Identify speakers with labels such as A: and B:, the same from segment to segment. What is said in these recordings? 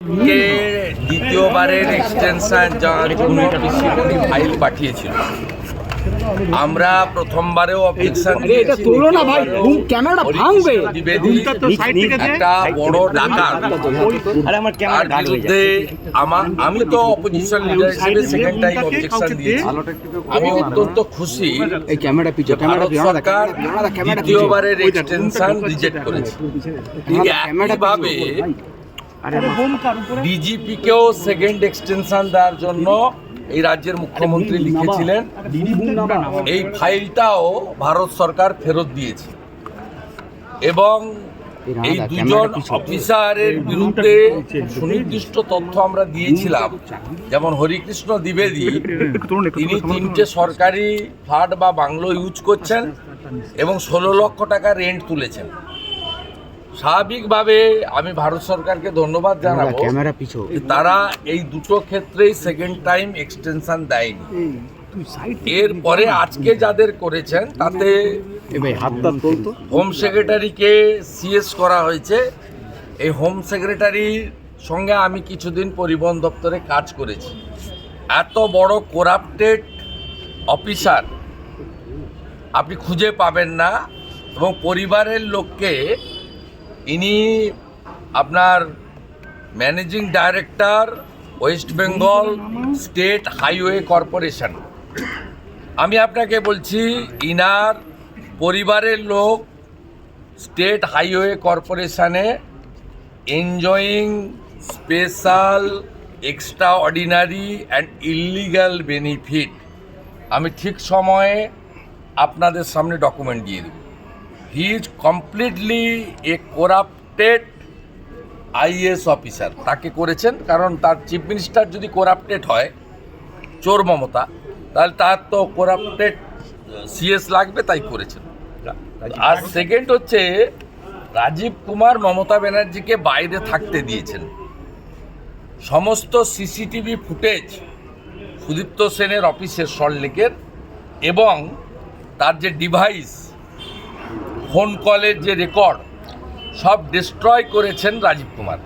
A: কে দ্বিতীয়বারের এক্সটেনশন যার জন্য পিসিবি ফাইল পাঠিয়েছিল। আমরা প্রথমবারেও অবজেকশন একটা বড় ডাকাত বিরুদ্ধে আমি তো অপোজিশন লিডার হিসেবে সেকেন্ড টাইম অবজেকশন দিয়েছি। আমি অত্যন্ত খুশি ভারত সরকার দ্বিতীয়বারের এক্সটেনশন রিজেক্ট করেছে। একইভাবে ডিজিপিকেও সেকেন্ড এক্সটেনশন দেওয়ার জন্য এই রাজ্যের মুখ্যমন্ত্রী লিখেছিলেন। এই ফাইলটাও ভারত সরকার ফেরত দিয়েছে এবং এই দুজন অফিসারের বিরুদ্ধে সুনির্দিষ্ট তথ্য আমরা দিয়েছিলাম। যেমন হরিকৃষ্ণ দ্বিবেদী, তিনি 3টে সরকারি ফ্ল্যাট বা বাংলো ইউজ করছেন এবং 16 লক্ষ টাকা রেন্ট তুলেছেন। স্বাভাবিকভাবে আমি ভারত সরকারকে ধন্যবাদ জানাবো, তারা এই দুটো ক্ষেত্রেই সেকেন্ড টাইম এক্সটেনশন দেয়নি। এরপরে আজকে যাদের করেছেন তাতে হোম সেক্রেটারিকে সিএস করা হয়েছে। এই হোম সেক্রেটারির সঙ্গে আমি কিছুদিন পরিবহন দপ্তরে কাজ করেছি। এত বড় করাপ্টেড অফিসার আপনি খুঁজে পাবেন না এবং পরিবারের লোককে ইনি আপনার managing director West Bengal state highway corporation. আমি আপনাকে বলছি ইনার পরিবারের লোক স্টেট হাইওয়ে কর্পোরেশনে enjoying special extraordinary and illegal benefit. আমি ঠিক সময়ে আপনাদের সামনে ডকুমেন্ট দিয়ে দেব। He is completely a corrupted IAS officer. তাকে করেছেন কারণ তার চিফ মিনিস্টার যদি করাপ্টেড হয়, চোর মমতা, তাহলে তার তো করাপ্টেড সিএস লাগবে, তাই করেছেন। আর সেকেন্ড হচ্ছে রাজীব কুমার মমতা ব্যানার্জিকে বাইরে থাকতে দিয়েছেন। সমস্ত সিসিটিভি ফুটেজ সুদীপ্ত সেনের অফিসের সল্টলেকের এবং তার যে ডিভাইস ফোন কলের যে রেকর্ড সব ডিস্ট্রয় করেছেন রাজীব কুমার।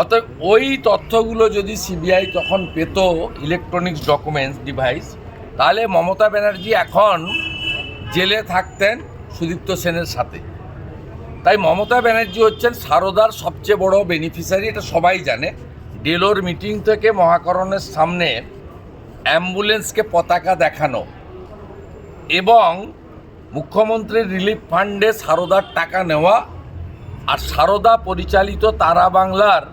A: অতএব ওই তথ্যগুলো যদি সিবিআই তখন পেত, ইলেকট্রনিক্স ডকুমেন্টস ডিভাইস, তাহলে মমতা ব্যানার্জি এখন জেলে থাকতেন সুদীপ্ত সেনের সাথে। তাই মমতা ব্যানার্জি হচ্ছেন সারদার সবচেয়ে বড় বেনিফিশিয়ারি, এটা সবাই জানে। ডেলোর মিটিং থেকে মহাকরণের সামনে অ্যাম্বুলেন্সকে পতাকা দেখানো এবং মুখ্যমন্ত্রীর রিলিফ ফান্ডে সারদার টাকা নেওয়া আর সারদা পরিচালিত তারা বাংলার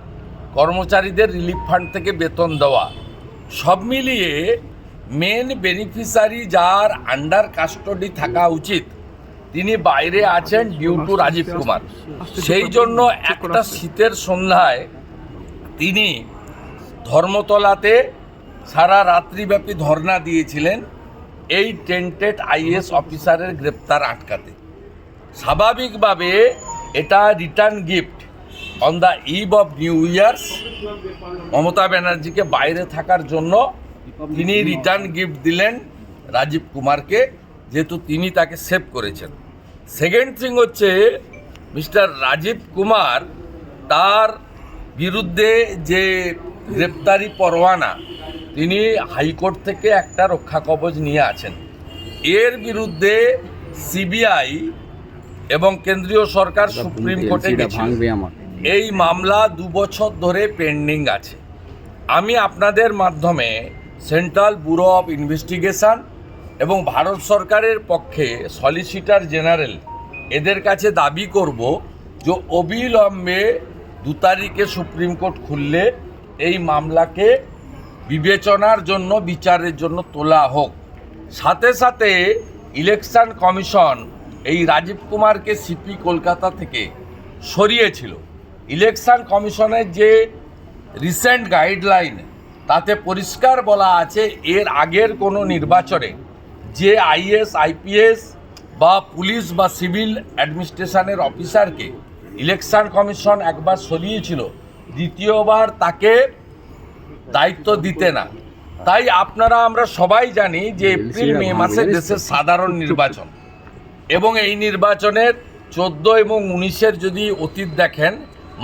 A: কর্মচারীদের রিলিফ ফান্ড থেকে বেতন দেওয়া, সব মিলিয়ে মেন বেনিফিশিয়ারি যার আন্ডার কাস্টডি থাকা উচিত, তিনি বাইরে আছেন ডিউ টু রাজীব কুমার। সেই জন্য একটা শীতের সন্ধ্যায় তিনি ধর্মতলাতে সারা রাত্রিব্যাপী ধর্ণা দিয়েছিলেন এই টেন্টেড আইএএস অফিসারের গ্রেপ্তার আটকাতে। স্বাভাবিকভাবে এটা return gift on the eve of New Year's. Mamata ব্যানার্জিকে বাইরে থাকার জন্য তিনি রিটার্ন গিফট দিলেন রাজীব কুমারকে, যেহেতু তিনি তাকে সেভ করেছেন। সেকেন্ড থিং হচ্ছে মিস্টার রাজীব কুমার, তার বিরুদ্ধে যে গ্রেপ্তারি পরোয়ানা তিনি হাইকোর্ট থেকে একটা রক্ষা কবচ নিয়ে আছেন। এর বিরুদ্ধে সিবিআই এবং কেন্দ্রীয় সরকার সুপ্রিম কোর্টে গেছে। এই মামলা 2 বছর ধরে পেন্ডিং আছে। আমি আপনাদের মাধ্যমে সেন্ট্রাল ব্যুরো অফ ইনভেস্টিগেশন এবং ভারত সরকারের পক্ষে সলিসিটর জেনারেল এদের কাছে দাবি করব যে অবিলম্বে 2 তারিখে সুপ্রিম কোর্ট খুললে এই মামলাকে বিবেচনার জন্য, বিচারের জন্য তোলা হোক। সাথে সাথে ইলেকশন কমিশন এই রাজীব কুমারকে সিপি কলকাতা থেকে সরিয়েছিল। ইলেকশন কমিশনের যে রিসেন্ট গাইডলাইন, তাতে পরিষ্কার বলা আছে এর আগের কোনো নির্বাচনে যে আইএএস আইপিএস বা পুলিশ বা সিভিল অ্যাডমিনিস্ট্রেশনের অফিসারকে ইলেকশন কমিশন একবার সরিয়েছিল, দ্বিতীয়বার তাকে দায়িত্ব দিতে না। তাই আমরা সবাই জানি যে এপ্রিল মে মাসে দেশের সাধারণ নির্বাচন এবং এই নির্বাচনের 14 এবং 19-এর যদি অতীত দেখেন,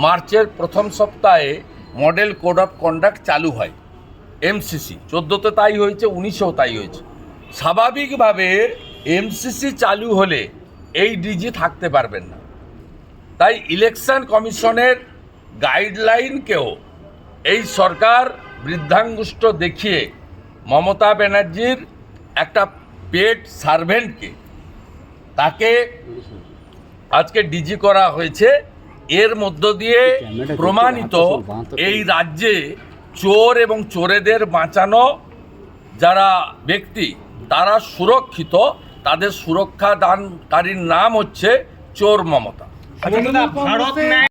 A: মার্চের প্রথম সপ্তাহে মডেল কোড অফ কন্ডাক্ট চালু হয়, এমসিসি 14তে তাই হয়েছে, 19এও তাই হয়েছে। স্বাভাবিকভাবে এমসিসি চালু হলে এই ডিজি থাকতে পারবেন না। তাই ইলেকশন কমিশনের গাইডলাইনকেও এই সরকার বৃদ্ধাঙ্গুষ্ঠ দেখিয়ে মমতা ব্যানার্জির একটা পেড সার্ভেন্টকে তাকে আজকে ডিজি করা হয়েছে। এর মধ্য দিয়ে প্রমাণিত এই রাজ্যে চোর এবং চোরেদের বাঁচানো যারা ব্যক্তি তারা সুরক্ষিত, তাদের সুরক্ষা দানকারীর নাম হচ্ছে চোর মমতা।
B: ভারত